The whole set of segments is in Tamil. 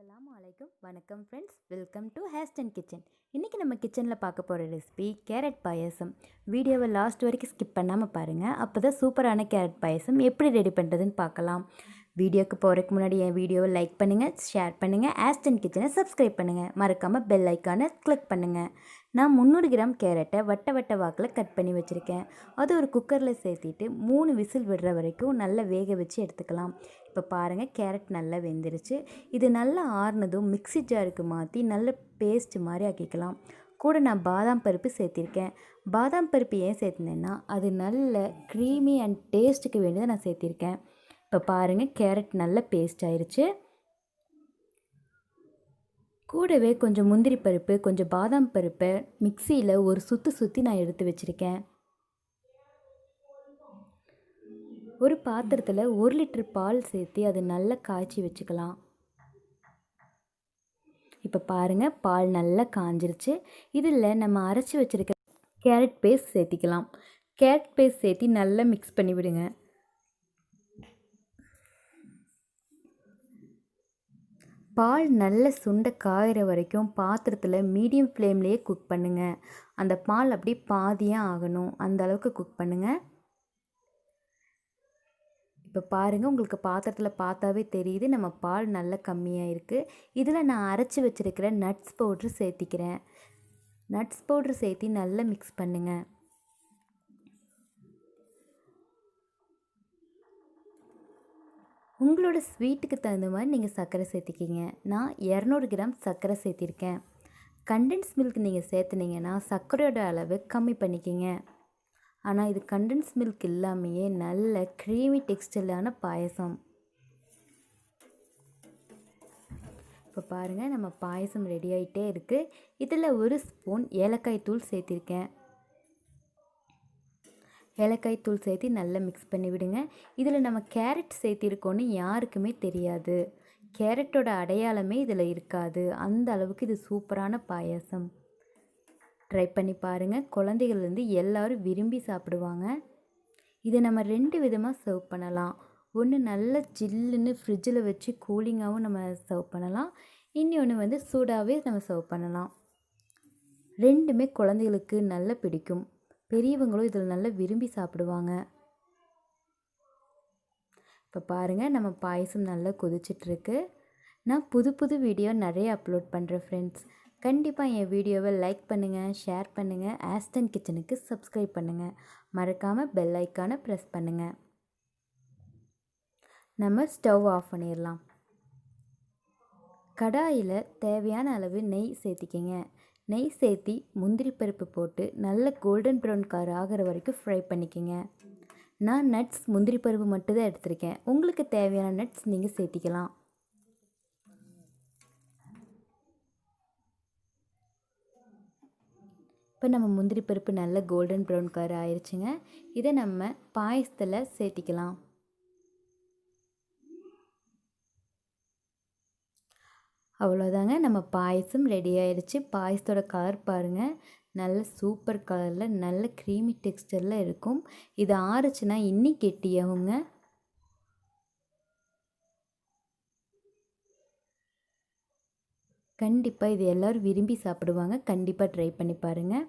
அஸ்ஸலாமு அலைக்கும். வணக்கம் ஃப்ரெண்ட்ஸ், வெல்கம் டு ஹேஸ்டன் கிச்சன். இன்றைக்கி நம்ம கிச்சனில் பார்க்க போகிற ரெசிபி கேரட் பாயசம். வீடியோவை லாஸ்ட் வரைக்கும் ஸ்கிப் பண்ணாமல் பாருங்கள். அப்போ தான் சூப்பரான கேரட் பாயசம் எப்படி ரெடி பண்ணுறதுன்னு பார்க்கலாம். வீடியோக்கு போகிறதுக்கு முன்னாடி என் வீடியோவை லைக் பண்ணுங்கள், ஷேர் பண்ணுங்கள், ஹேஸ்டன் கிச்சனை சப்ஸ்கிரைப் பண்ணுங்கள். மறக்காமல் பெல் ஐக்கானை கிளிக் பண்ணுங்கள். நான் 300 கிராம் கேரட்டை வட்ட வட்ட வாக்கில் கட் பண்ணி வச்சுருக்கேன். அது ஒரு குக்கரில் சேர்த்திட்டு 3 விசில் விடுற வரைக்கும் நல்லா வேக வச்சு எடுத்துக்கலாம். இப்போ பாருங்கள், கேரட் நல்லா வெந்துருச்சு. இது நல்லா ஆறுனதும் மிக்ஸி ஜாருக்கு மாற்றி நல்ல பேஸ்ட் மாதிரி ஆக்கிக்கலாம். கூட நான் பாதாம் பருப்பு சேர்த்திருக்கேன். பாதாம் பருப்பு ஏன் சேர்த்துனேன்னா அது நல்ல க்ரீமி அண்ட் டேஸ்ட்டுக்கு வேண்டியதை நான் சேர்த்திருக்கேன். இப்போ பாருங்கள், கேரட் நல்ல பேஸ்ட் ஆயிடுச்சு. கூடவே கொஞ்சம் முந்திரி பருப்பு, கொஞ்சம் பாதாம் பருப்பை மிக்சியில் ஒரு சுற்றி நான் எடுத்து வச்சுருக்கேன். ஒரு பாத்திரத்தில் 1 லிட்டர் பால் சேர்த்து அதை நல்லா காய்ச்சி வச்சுக்கலாம். இப்போ பாருங்கள், பால் நல்லா காஞ்சிருச்சு. இதில் நம்ம அரைச்சி வச்சுருக்க கேரட் பேஸ்ட் சேர்த்திக்கலாம். கேரட் பேஸ்ட் சேர்த்து நல்லா மிக்ஸ் பண்ணி விடுங்க. பால் நல்ல சுண்டை காயிற வரைக்கும் பாத்திரத்தில் மீடியம் ஃப்ளேம்லேயே குக் பண்ணுங்கள். அந்த பால் அப்படி பாதியாக ஆகணும், அந்த அளவுக்கு குக் பண்ணுங்கள். இப்போ பாருங்கள், உங்களுக்கு பாத்திரத்தில் பார்த்தாவே தெரியுது நம்ம பால் நல்லா கம்மியாக இருக்குது. இதில் நான் அரைச்சி வச்சுருக்கிற நட்ஸ் பவுட்ரு சேர்த்திக்கிறேன். நட்ஸ் பவுட்ரு சேர்த்தி நல்லா மிக்ஸ் பண்ணுங்கள். உங்களோட ஸ்வீட்டுக்கு தகுந்த மாதிரி நீங்கள் சர்க்கரை சேர்த்திக்கிங்க. நான் 200 கிராம் சர்க்கரை சேர்த்திருக்கேன். கண்டென்ஸ் மில்க் நீங்கள் சேர்த்துனீங்கன்னா சர்க்கரையோட அளவு கம்மி பண்ணிக்கிங்க. ஆனால் இது கண்டென்ஸ் மில்க் இல்லாமையே நல்ல க்ரீமி டெக்ஸ்டரிலான பாயசம். இப்போ பாருங்கள், நம்ம பாயசம் ரெடி ஆகிட்டே இருக்குது. இதில் 1 ஸ்பூன் ஏலக்காய் தூள் சேர்த்திருக்கேன். ஏலக்காய் தூள் சேர்த்து நல்லா மிக்ஸ் பண்ணி விடுங்க. இதில் நம்ம கேரட் சேர்த்திருக்கோன்னு யாருக்குமே தெரியாது. கேரட்டோட அடையாளமே இதில் இருக்காது. அந்த அளவுக்கு இது சூப்பரான பாயசம். ட்ரை பண்ணி பாருங்கள். குழந்தைகள்லேருந்து எல்லோரும் விரும்பி சாப்பிடுவாங்க. இதை நம்ம 2 விதமாக சர்வ் பண்ணலாம். ஒன்று நல்ல ஜில்லுன்னு ஃப்ரிட்ஜில் வச்சு கூலிங்காகவும் நம்ம சர்வ் பண்ணலாம். இன்னொன்று சூடாகவே நம்ம சர்வ் பண்ணலாம். ரெண்டுமே குழந்தைகளுக்கு நல்லா பிடிக்கும். பெரியவங்களும் இதில் நல்லா விரும்பி சாப்பிடுவாங்க. இப்போ பாருங்கள், நம்ம பாயசம் நல்லா கொதிச்சிட்ருக்கு. நான் புது வீடியோ நிறைய அப்லோட் பண்ணுறேன் ஃப்ரெண்ட்ஸ். கண்டிப்பாக என் வீடியோவை லைக் பண்ணுங்கள், ஷேர் பண்ணுங்கள், ஹேஸ்டன் கிச்சனுக்கு சப்ஸ்கிரைப் பண்ணுங்கள். மறக்காமல் பெல் ஐக்கானை ப்ரெஸ் பண்ணுங்கள். நம்ம ஸ்டவ் ஆஃப் பண்ணிடலாம். கடாயில் தேவையான அளவு நெய் சேர்த்திக்கிங்க. நெய் சேர்த்தி முந்திரி பருப்பு போட்டு நல்ல கோல்டன் ப்ரௌன் கலர் ஆகிற வரைக்கும் ஃப்ரை பண்ணிக்கோங்க. நான் நட்ஸ் முந்திரி பருப்பு மட்டும்தான் எடுத்திருக்கேன். உங்களுக்கு தேவையான நட்ஸ் நீங்கள் சேர்த்திக்கலாம். இப்போ நம்ம முந்திரி பருப்பு நல்ல கோல்டன் ப்ரௌன் கலர் ஆயிடுச்சுங்க. இதை நம்ம பாயசத்தில் சேர்த்திக்கலாம். அவ்வளோதாங்க, நம்ம பாயசம் ரெடி ஆயிடுச்சு. பாயசத்தோட கலர் பாருங்கள், நல்ல சூப்பர் கலரில் நல்ல க்ரீமி டெக்ஸ்டரில் இருக்கும். இது ஆறுச்சுன்னா இன்னி கெட்டியாகுங்க. கண்டிப்பாக இது எல்லோரும் விரும்பி சாப்பிடுவாங்க. கண்டிப்பாக ட்ரை பண்ணி பாருங்கள்.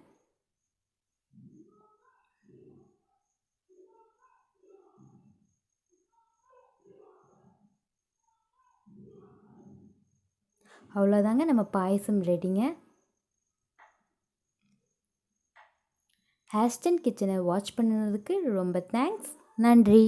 அவ்வளோதாங்க, நம்ம பாயசம் ரெடிங்க. ஹேஸ்டன் கிச்சனை வாட்ச் பண்ணுறதுக்கு ரொம்ப தேங்க்ஸ். நன்றி.